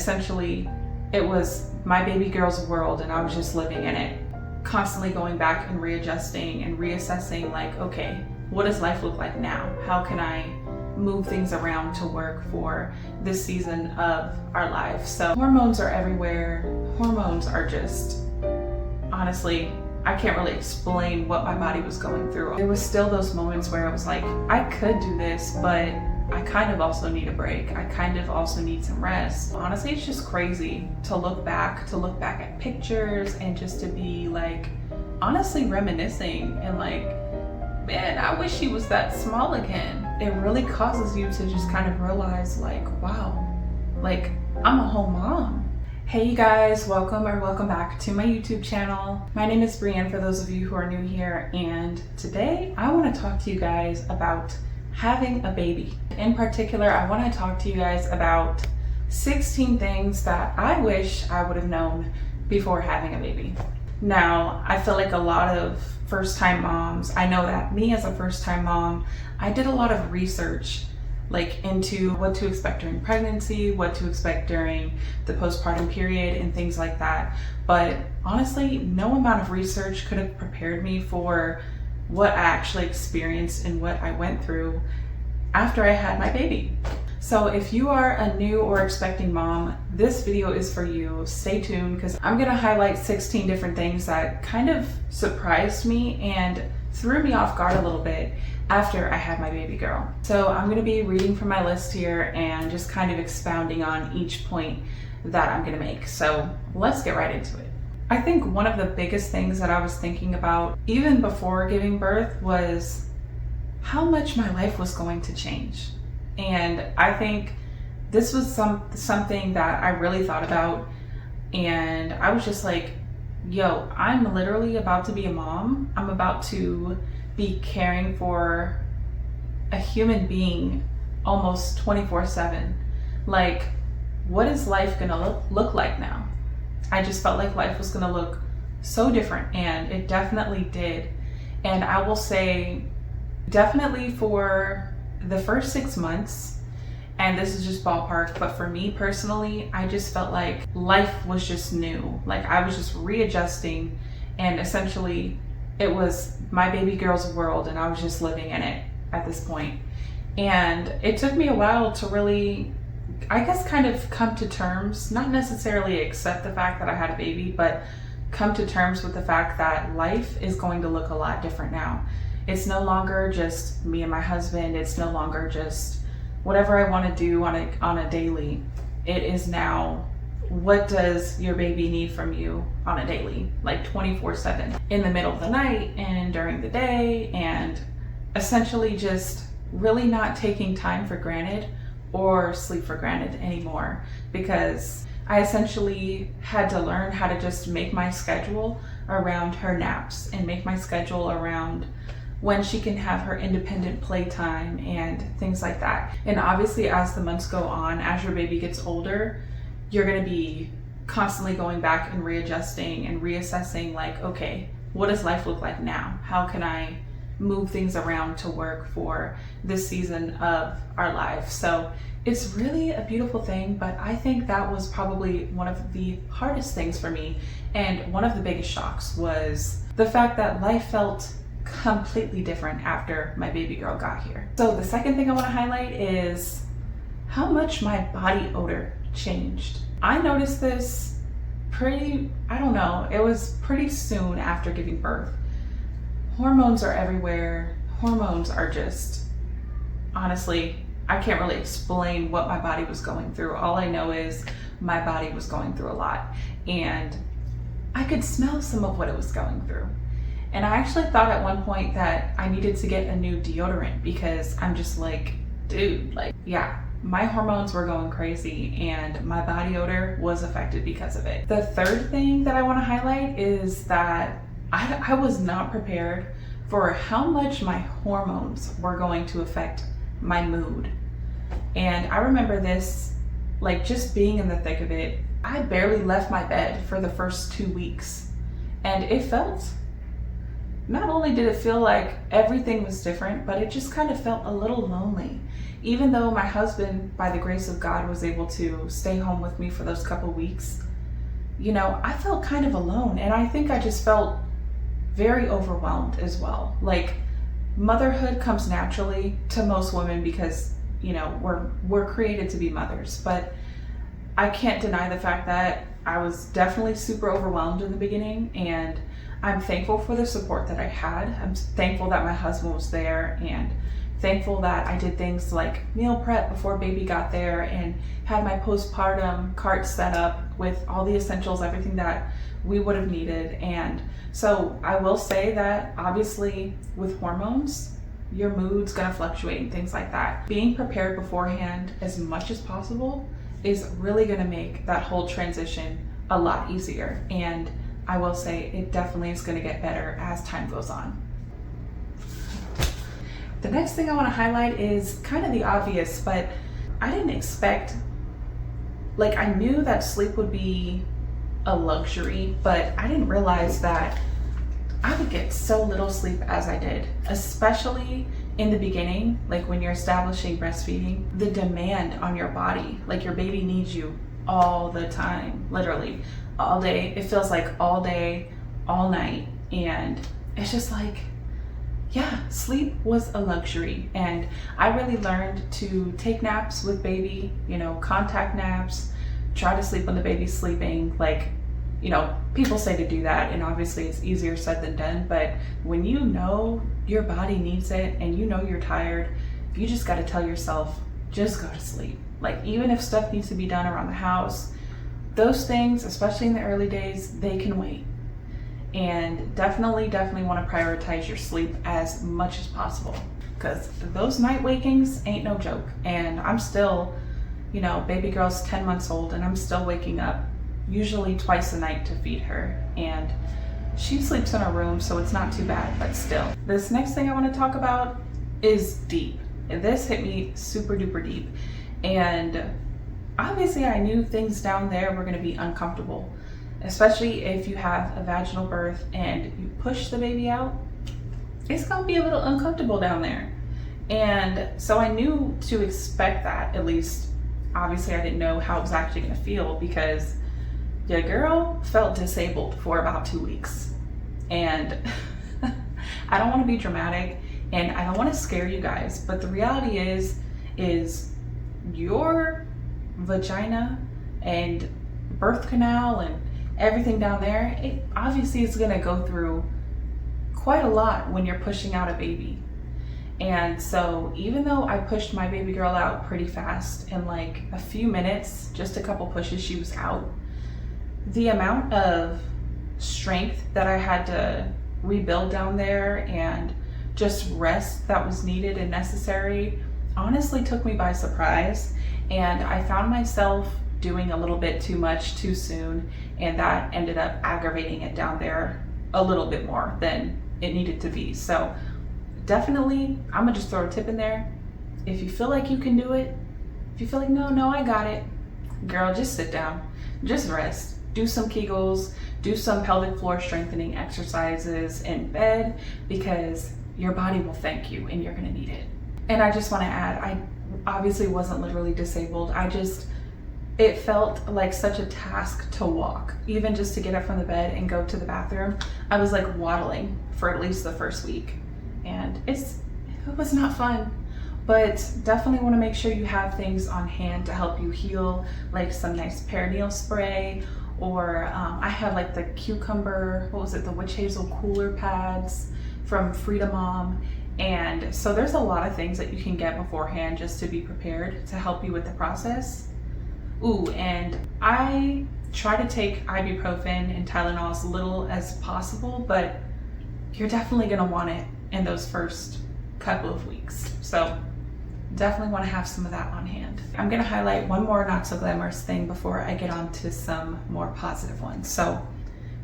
essentially it was my baby girl's world and I was just living in it, constantly going back and readjusting and reassessing, like, okay, what does life look like now? How can I move things around to work for this season of our life? So hormones are everywhere. Hormones are just, honestly, I can't really explain what my body was going through. There was still those moments where I was like, I could do this, but I kind of also need a break. I kind of also need some rest. Honestly, it's just crazy to look back at pictures and just to be like, honestly reminiscing and like, man, I wish he was that small again. It really causes you to just kind of realize, like, wow, like, I'm a whole mom. Hey you guys, welcome back to my YouTube channel. My name is Brienne for those of you who are new here, and today I want to talk to you guys about having a baby. In particular, I want to talk to you guys about 16 things that I wish I would have known before having a baby. Now, I feel like a lot of first-time moms, I know that me as a first-time mom, I did a lot of research like into what to expect during pregnancy, what to expect during the postpartum period and things like that. But honestly, no amount of research could have prepared me for what I actually experienced and what I went through after I had my baby. So if you are a new or expecting mom, this video is for you. Stay tuned because I'm gonna highlight 16 different things that kind of surprised me and threw me off guard a little bit after I had my baby girl. So I'm gonna be reading from my list here and just kind of expounding on each point that I'm gonna make. So let's get right into it. I think one of the biggest things that I was thinking about even before giving birth was how much my life was going to change. And I think this was something that I really thought about, and I was just like, yo, I'm literally about to be a mom. I'm about to be caring for a human being almost 24/7. Like, what is life gonna look like now? I just felt like life was gonna look so different, and it definitely did. And I will say, definitely for the first 6 months, and this is just ballpark, but for me personally, I just felt like life was just new. Like I was just readjusting, and essentially it was my baby girl's world and I was just living in it at this point. And it took me a while to really, I guess, kind of come to terms, not necessarily accept the fact that I had a baby, but come to terms with the fact that life is going to look a lot different now. It's no longer just me and my husband. It's no longer just whatever I want to do on a daily. It is now, what does your baby need from you on a daily, like 24/7, in the middle of the night and during the day, and essentially just really not taking time for granted or sleep for granted anymore, because I essentially had to learn how to just make my schedule around her naps and make my schedule around when she can have her independent playtime and things like that. And obviously as the months go on, as your baby gets older, you're gonna be constantly going back and readjusting and reassessing, like, okay, what does life look like now? How can I move things around to work for this season of our life? So it's really a beautiful thing, but I think that was probably one of the hardest things for me. And one of the biggest shocks was the fact that life felt completely different after my baby girl got here. So the second thing I want to highlight is how much my body odor changed. I noticed this it was pretty soon after giving birth. Hormones are everywhere. Hormones are just, honestly, I can't really explain what my body was going through. All I know is my body was going through a lot, and I could smell some of what it was going through. And I actually thought at one point that I needed to get a new deodorant, because I'm just like, dude, like, yeah, my hormones were going crazy and my body odor was affected because of it. The third thing that I want to highlight is that I was not prepared for how much my hormones were going to affect my mood. And I remember this, like, just being in the thick of it. I barely left my bed for the first 2 weeks, and it felt, not only did it feel like everything was different, but it just kind of felt a little lonely. even though my husband, by the grace of God, was able to stay home with me for those couple weeks, you know, I felt kind of alone. And I think I just felt very overwhelmed as well. Like, motherhood comes naturally to most women because, you know, we're created to be mothers. But I can't deny the fact that I was definitely super overwhelmed in the beginning, and I'm thankful for the support that I had. I'm thankful that my husband was there, and thankful that I did things like meal prep before baby got there and had my postpartum cart set up with all the essentials, everything that we would have needed. And so I will say that obviously with hormones, your mood's gonna fluctuate and things like that. Being prepared beforehand as much as possible is really gonna make that whole transition a lot easier. And I will say it definitely is gonna get better as time goes on. The next thing I wanna highlight is kind of the obvious, but I didn't expect, like, I knew that sleep would be a luxury, but I didn't realize that I would get so little sleep as I did, especially in the beginning, like when you're establishing breastfeeding. The demand on your body, like your baby needs you all the time, literally all day. It feels like all day, all night. And it's just like, yeah, sleep was a luxury. And I really learned to take naps with baby, you know, contact naps, try to sleep when the baby's sleeping. Like, you know, people say to do that, and obviously it's easier said than done, but when you know your body needs it and you know you're tired, you just got to tell yourself, just go to sleep. Like, even if stuff needs to be done around the house, those things, especially in the early days, they can wait. And definitely want to prioritize your sleep as much as possible, because those night wakings ain't no joke. And I'm still, you know, baby girl's 10 months old, and I'm still waking up usually twice a night to feed her, and she sleeps in her room, so it's not too bad, but still. This next thing I want to talk about is deep, and this hit me super duper deep. And obviously I knew things down there were going to be uncomfortable, especially if you have a vaginal birth and you push the baby out. It's going to be a little uncomfortable down there. And so I knew to expect that, at least. Obviously I didn't know how it was actually going to feel, because your girl felt disabled for about 2 weeks. And I don't want to be dramatic and I don't want to scare you guys, but the reality is your vagina and birth canal and everything down there, it obviously is going to go through quite a lot when you're pushing out a baby. And so even though I pushed my baby girl out pretty fast, in like a few minutes, just a couple pushes, she was out. The amount of strength that I had to rebuild down there and just rest that was needed and necessary honestly took me by surprise. And I found myself doing a little bit too much too soon, and that ended up aggravating it down there a little bit more than it needed to be. So definitely, I'm gonna just throw a tip in there. If you feel like you can do it, if you feel like, no, I got it, girl, just sit down, just rest. Do some Kegels, do some pelvic floor strengthening exercises in bed, because your body will thank you and you're gonna need it. And I just wanna add, I obviously wasn't literally disabled. It felt like such a task to walk, even just to get up from the bed and go to the bathroom. I was like waddling for at least the first week, and it was not fun. But definitely want to make sure you have things on hand to help you heal, like some nice perineal spray, or I had like the the witch hazel cooler pads from Frida Mom. And so there's a lot of things that you can get beforehand just to be prepared to help you with the process. Ooh, and I try to take ibuprofen and Tylenol as little as possible, but you're definitely gonna want it in those first couple of weeks. So definitely want to have some of that on hand. I'm going to highlight one more not so glamorous thing before I get on to some more positive ones. So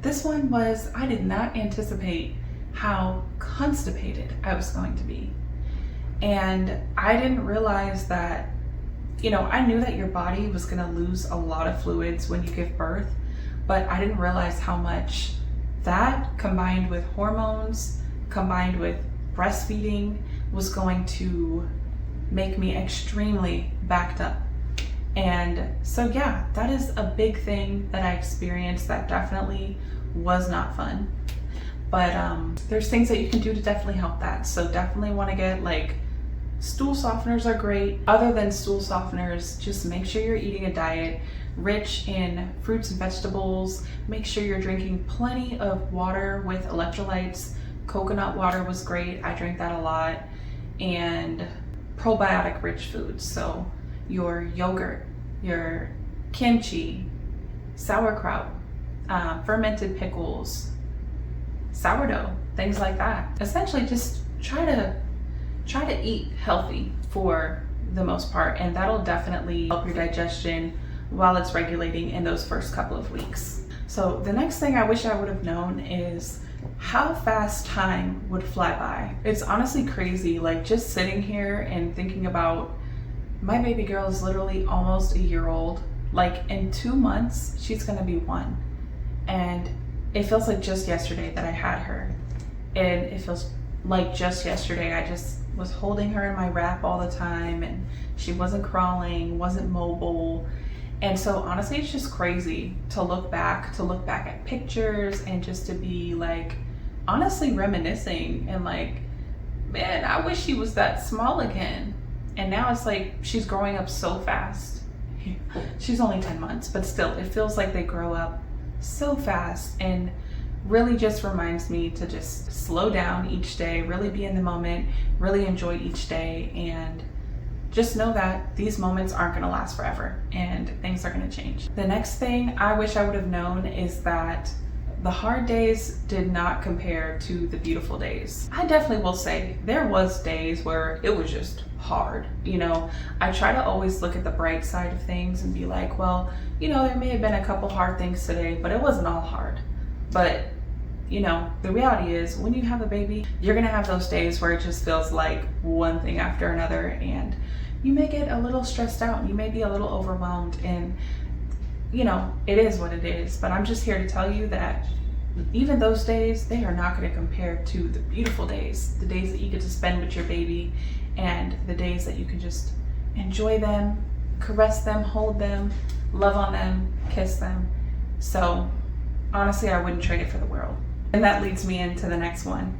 this one was, I did not anticipate how constipated I was going to be. And I didn't realize that, you know, I knew that your body was going to lose a lot of fluids when you give birth, but I didn't realize how much that, combined with hormones, combined with breastfeeding, was going to make me extremely backed up. And so yeah, that is a big thing that I experienced that definitely was not fun. But there's things that you can do to definitely help that. So definitely want to get like, stool softeners are great. Other than stool softeners, just make sure you're eating a diet rich in fruits and vegetables. Make sure you're drinking plenty of water with electrolytes. Coconut water was great. I drank that a lot. And probiotic rich foods. So your yogurt, your kimchi, sauerkraut, fermented pickles, sourdough, things like that. Essentially just try to eat healthy for the most part, and that'll definitely help your digestion while it's regulating in those first couple of weeks. So the next thing I wish I would have known is how fast time would fly by. It's honestly crazy, like just sitting here and thinking about my baby girl is literally almost a year old. Like in 2 months, she's gonna be 1. And it feels like just yesterday that I had her. And it feels like just yesterday I just was holding her in my wrap all the time, and she wasn't crawling, wasn't mobile. And so honestly, it's just crazy to look back at pictures and just to be like, honestly reminiscing and like, man, I wish she was that small again. And now it's like, she's growing up so fast. She's only 10 months, but still, it feels like they grow up so fast, and really just reminds me to just slow down each day, really be in the moment, really enjoy each day, and just know that these moments aren't gonna last forever and things are gonna change. The next thing I wish I would have known is that the hard days did not compare to the beautiful days. I definitely will say there was days where it was just hard. You know, I try to always look at the bright side of things and be like, well, you know, there may have been a couple hard things today, but it wasn't all hard. But you know, the reality is when you have a baby, you're gonna have those days where it just feels like one thing after another, and you may get a little stressed out and you may be a little overwhelmed, and you know, it is what it is. But I'm just here to tell you that even those days, they are not going to compare to the beautiful days, the days that you get to spend with your baby, and the days that you can just enjoy them, caress them, hold them, love on them, kiss them. So honestly, I wouldn't trade it for the world. And that leads me into the next one.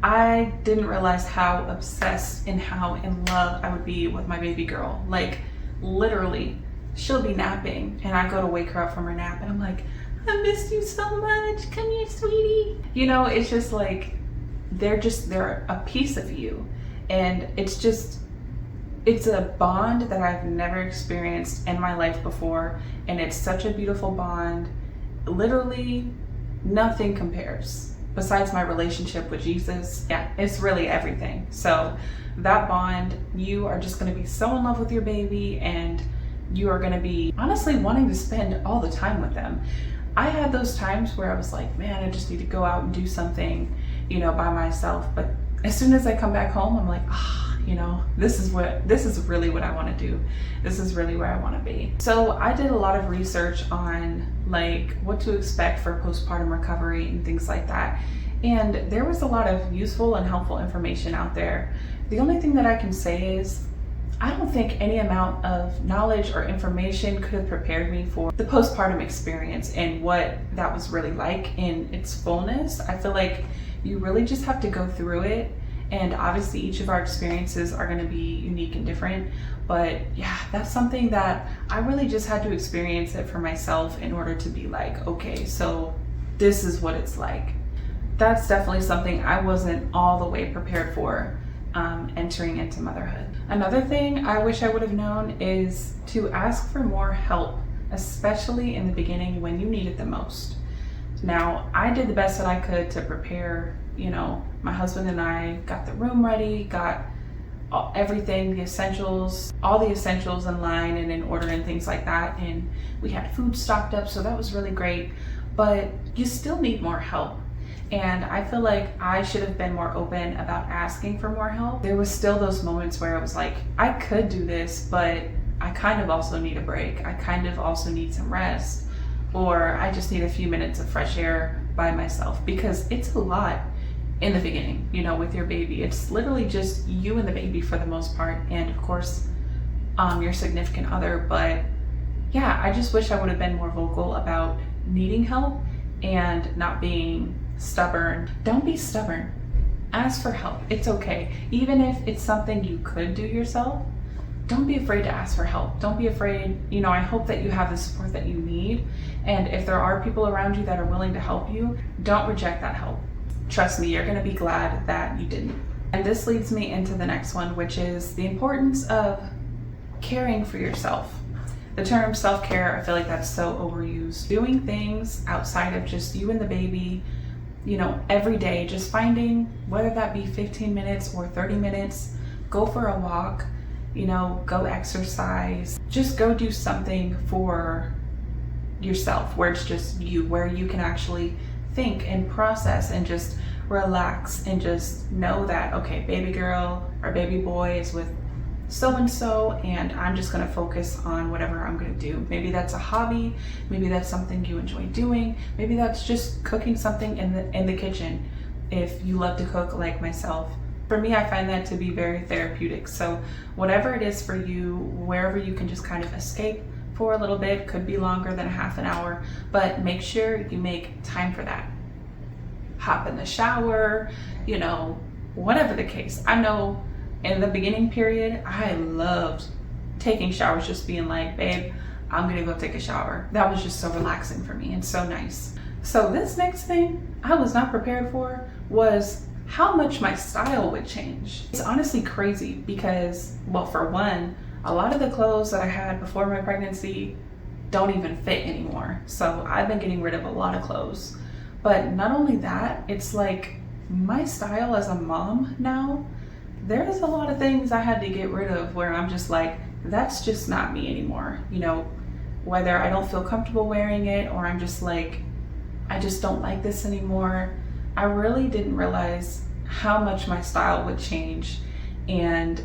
I didn't realize how obsessed and how in love I would be with my baby girl. Like literally, she'll be napping and I go to wake her up from her nap and I'm like, I missed you so much. Come here, sweetie. You know, it's just like, they're a piece of you. And it's a bond that I've never experienced in my life before. And it's such a beautiful bond. Literally nothing compares besides my relationship with Jesus. Yeah, it's really everything. So that bond, you are just going to be so in love with your baby, and you are going to be honestly wanting to spend all the time with them. I had those times where I was like, man, I just need to go out and do something, you know, by myself. But as soon as I come back home, I'm like, you know, this is really what I want to do. This is really where I want to be. So I did a lot of research on like what to expect for postpartum recovery and things like that. And there was a lot of useful and helpful information out there. The only thing that I can say is I don't think any amount of knowledge or information could have prepared me for the postpartum experience and what that was really like in its fullness. I feel like you really just have to go through it. And obviously each of our experiences are going to be unique and different. But yeah, that's something that I really just had to experience it for myself in order to be like, okay, so this is what it's like. That's definitely something I wasn't all the way prepared for entering into motherhood. Another thing I wish I would have known is to ask for more help, especially in the beginning when you need it the most. Now, I did the best that I could to prepare. You know, my husband and I got the room ready, got everything, the essentials, all the essentials in line and in order and things like that. And we had food stocked up, so that was really great. But you still need more help. And I feel like I should have been more open about asking for more help. There was still those moments where I was like, I could do this, but I kind of also need a break. I kind of also need some rest, or I just need a few minutes of fresh air by myself, because it's a lot. in the beginning, you know, with your baby. It's literally just you and the baby for the most part, and of course your significant other. But yeah, I just wish I would have been more vocal about needing help and not being stubborn. Don't be stubborn. Ask for help. It's okay. Even if it's something you could do yourself, don't be afraid to ask for help. Don't be afraid. You know, I hope that you have the support that you need. And if there are people around you that are willing to help you, don't reject that help. Trust me, you're going to be glad that you didn't. And this leads me into the next one, which is the importance of caring for yourself. The term self-care, I feel like that's so overused. Doing things outside of just you and the baby, you know, every day, just finding, whether that be 15 minutes or 30 minutes, go for a walk, you know, go exercise, just go do something for yourself where it's just you, where you can actually think and process and just relax and just know that, okay, baby girl or baby boy is with so-and-so, and I'm just gonna focus on whatever I'm gonna do. Maybe that's a hobby, maybe that's something you enjoy doing, maybe that's just cooking something in the kitchen if you love to cook like myself. For me, I find that to be very therapeutic. So whatever it is for you, wherever you can just kind of escape for a little bit, could be longer than a half an hour, but make sure you make time for that. Hop in the shower, you know, whatever the case. I know in the beginning period, I loved taking showers, just being like, babe, I'm gonna go take a shower. That was just so relaxing for me and so nice. So this next thing I was not prepared for was how much my style would change. It's honestly crazy because, well, for one, a lot of the clothes that I had before my pregnancy don't even fit anymore. So I've been getting rid of a lot of clothes. But not only that, it's like my style as a mom now, there's a lot of things I had to get rid of where I'm just like, that's just not me anymore. You know, whether I don't feel comfortable wearing it or I'm just like, I just don't like this anymore. I really didn't realize how much my style would change. And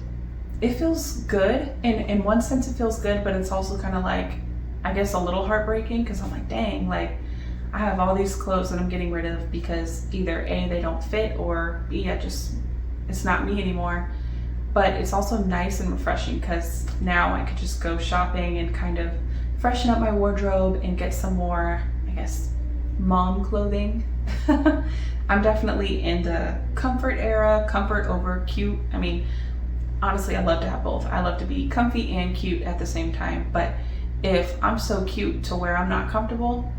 it feels good. In one sense it feels good, but it's also kind of like, I guess a little heartbreaking because I'm like, dang, like I have all these clothes that I'm getting rid of because either A, they don't fit, or B, it's not me anymore. But it's also nice and refreshing because now I could just go shopping and kind of freshen up my wardrobe and get some more, I guess, mom clothing. I'm definitely in the comfort era, comfort over cute. I mean, honestly, I love to have both. I love to be comfy and cute at the same time. But if I'm so cute to where I'm not comfortable,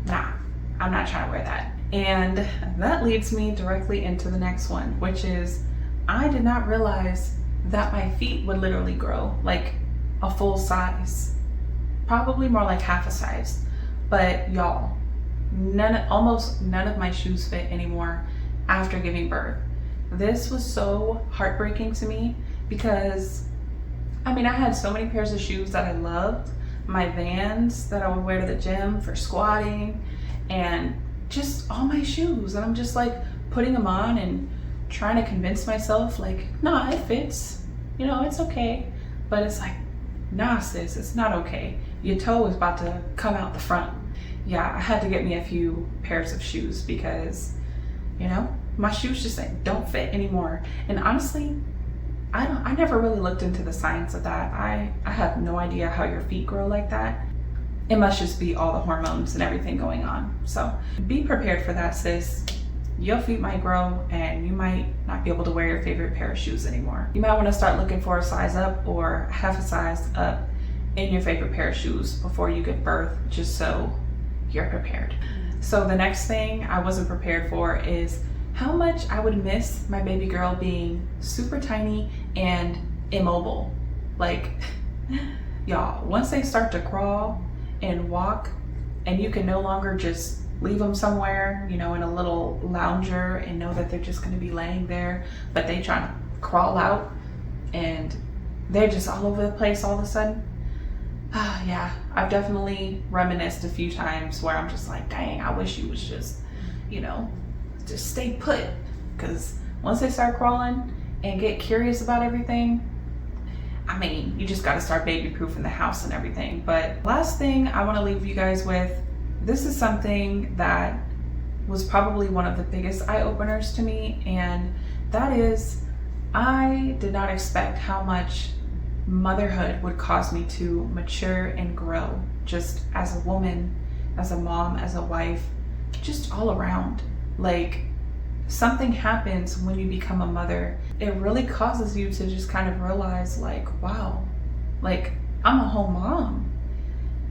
nah, I'm not trying to wear that. And that leads me directly into the next one, which is I did not realize that my feet would literally grow like a full size, probably more like half a size. But y'all, almost none of my shoes fit anymore after giving birth. This was so heartbreaking to me because, I mean, I had so many pairs of shoes that I loved, my Vans that I would wear to the gym for squatting, and just all my shoes. And I'm just like putting them on and trying to convince myself like, nah, it fits, you know, it's okay. But it's like, nah, sis, it's not okay. Your toe is about to come out the front. Yeah, I had to get me a few pairs of shoes because, you know, my shoes just like don't fit anymore. And honestly, I never really looked into the science of that. I have no idea how your feet grow like that. It must just be all the hormones and everything going on. So be prepared for that, sis. Your feet might grow and you might not be able to wear your favorite pair of shoes anymore. You might want to start looking for a size up or half a size up in your favorite pair of shoes before you give birth, just so you're prepared. So the next thing I wasn't prepared for is how much I would miss my baby girl being super tiny and immobile. Like, y'all, once they start to crawl and walk and you can no longer just leave them somewhere, you know, in a little lounger and know that they're just going to be laying there, but they trying to crawl out and they're just all over the place all of a sudden. Yeah, I've definitely reminisced a few times where I'm just like, dang, I wish you was just, you know, just stay put. Because once they start crawling and get curious about everything, I mean, you just got to start baby proofing the house and everything. But last thing I want to leave you guys with, this is something that was probably one of the biggest eye-openers to me, and that is I did not expect how much motherhood would cause me to mature and grow, just as a woman, as a mom, as a wife, just all around. Like, something happens when you become a mother. It really causes you to just kind of realize, like, wow, like, I'm a whole mom.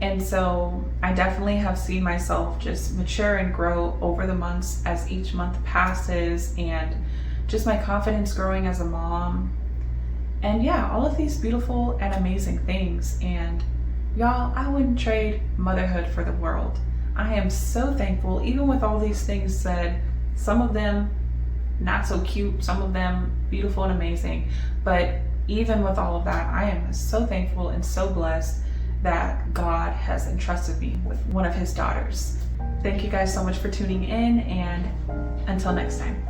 And so I definitely have seen myself just mature and grow over the months as each month passes, and just my confidence growing as a mom. And yeah, all of these beautiful and amazing things. And y'all, I wouldn't trade motherhood for the world. I am so thankful, even with all these things said, some of them not so cute, some of them beautiful and amazing. But even with all of that, I am so thankful and so blessed that God has entrusted me with one of his daughters. Thank you guys so much for tuning in, and until next time.